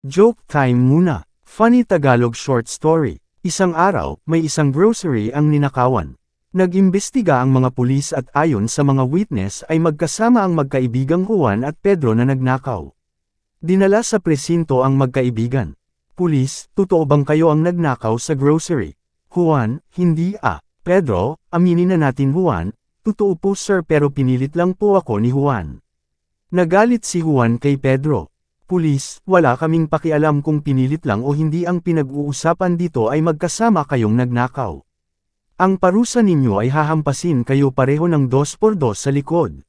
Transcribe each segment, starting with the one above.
Joke time muna. Funny Tagalog short story. Isang araw, may isang grocery ang ninakawan. Nag-imbestiga ang mga pulis at ayon sa mga witness ay magkasama ang magkaibigang Juan at Pedro na nagnakaw. Dinala sa presinto ang magkaibigan. Pulis, totoo bang kayo ang nagnakaw sa grocery? Juan, hindi Pedro, aminin na natin Juan, totoo po sir pero pinilit lang po ako ni Juan. Nagalit si Juan kay Pedro. Pulis, wala kaming pakialam kung pinilit lang o hindi, ang pinag-uusapan dito ay magkasama kayong nagnakaw. Ang parusa ninyo ay hahampasin kayo pareho ng 2x2 sa likod.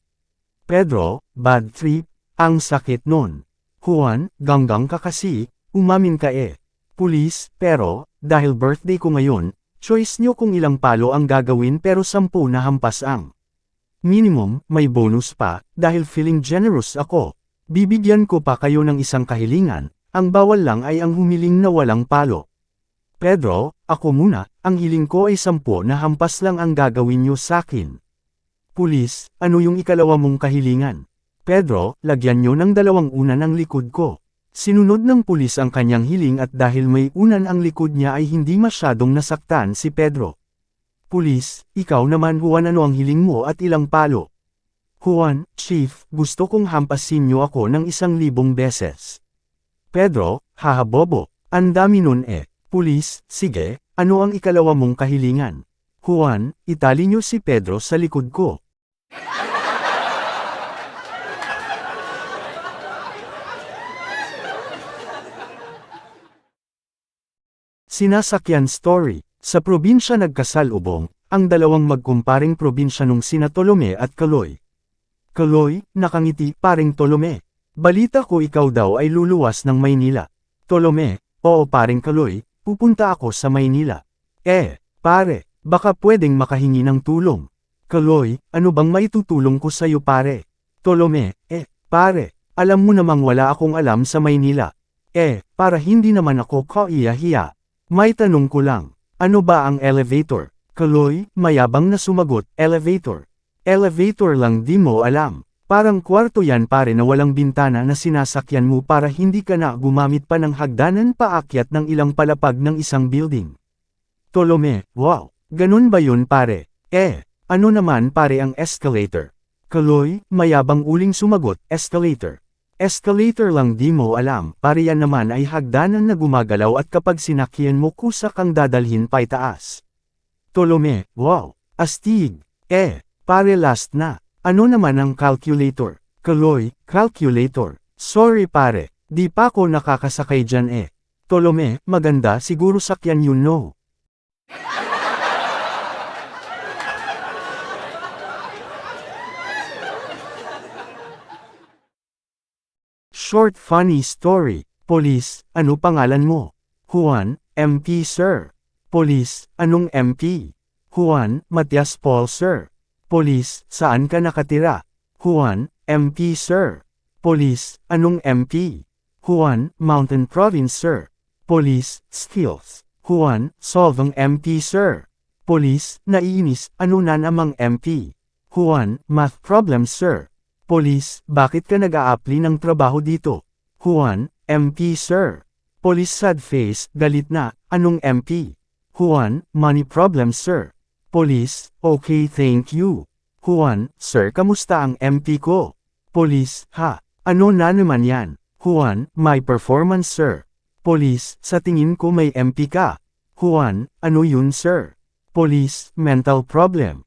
Pedro, bad trip, ang sakit nun. Juan, ganggang ka kasi, umamin ka Pulis, pero, dahil birthday ko ngayon, choice nyo kung ilang palo ang gagawin pero 10 na hampas ang. Minimum, may bonus pa, dahil feeling generous ako. Bibigyan ko pa kayo ng isang kahilingan, ang bawal lang ay ang humiling na walang palo. Pedro, ako muna, ang hiling ko ay 10 na hampas lang ang gagawin nyo sakin. Pulis, ano yung ikalawa mong kahilingan? Pedro, lagyan nyo ng 2 unan ang likod ko. Sinunod ng pulis ang kanyang hiling at dahil may unan ang likod niya ay hindi masyadong nasaktan si Pedro. Pulis, ikaw naman Juan, ano ang hiling mo at ilang palo? Juan, Chief, gusto kong hampasin niyo ako ng 1,000 beses. Pedro, haha bobo, ang dami nun Pulis, sige, ano ang ikalawa mong kahilingan? Juan, itali niyo si Pedro sa likod ko. Sinasakyan story. Sa probinsya nagkasalubong, ang dalawang magkumparing probinsya nung sina Tolome at Kaloy. Kaloy, nakangiti, paring Tolome. Balita ko ikaw daw ay luluwas ng Maynila. Tolome, oo paring Kaloy, pupunta ako sa Maynila. Pare, baka pwedeng makahingi ng tulong. Kaloy, ano bang maitutulong ko sa'yo pare? Tolome, pare, alam mo namang wala akong alam sa Maynila. Para hindi naman ako kaiya-hiya. May tanong ko lang, ano ba ang elevator? Kaloy, mayabang na sumagot, elevator. Elevator lang di mo alam. Parang kwarto yan pare na walang bintana na sinasakyan mo para hindi ka na gumamit pa ng hagdanan paakyat ng ilang palapag ng isang building. Tolome, wow, ganun ba yun pare? Ano naman pare ang escalator? Kaloy, mayabang uling sumagot, escalator. Escalator lang di mo alam, pare yan naman ay hagdanan na gumagalaw at kapag sinakyan mo kusa kang dadalhin pa itaas. Tolome, wow, astig, pare last na. Ano naman ang calculator? Kaloy, calculator. Sorry pare, di pa ako nakakasakay dyan Tolome, maganda siguro sakyan yun no. Short funny story. Police, ano pangalan mo? Juan, MP sir. Police, anong MP? Juan, Matias Paul sir. Police, saan ka nakatira? Juan, MP sir. Police, anong MP? Juan, Mountain Province sir. Police, skills. Juan, solvang MP sir. Police, naiinis, ano na namang MP? Juan, math problems sir. Police, bakit ka nag-a-apply ng trabaho dito? Juan, MP sir. Police sad face, galit na, anong MP? Juan, money problems sir. Police, okay thank you. Juan, sir kamusta ang MP ko? Police, ano na naman yan? Juan, my performance sir. Police, sa tingin ko may MP ka. Juan, ano yun sir? Police, mental problem.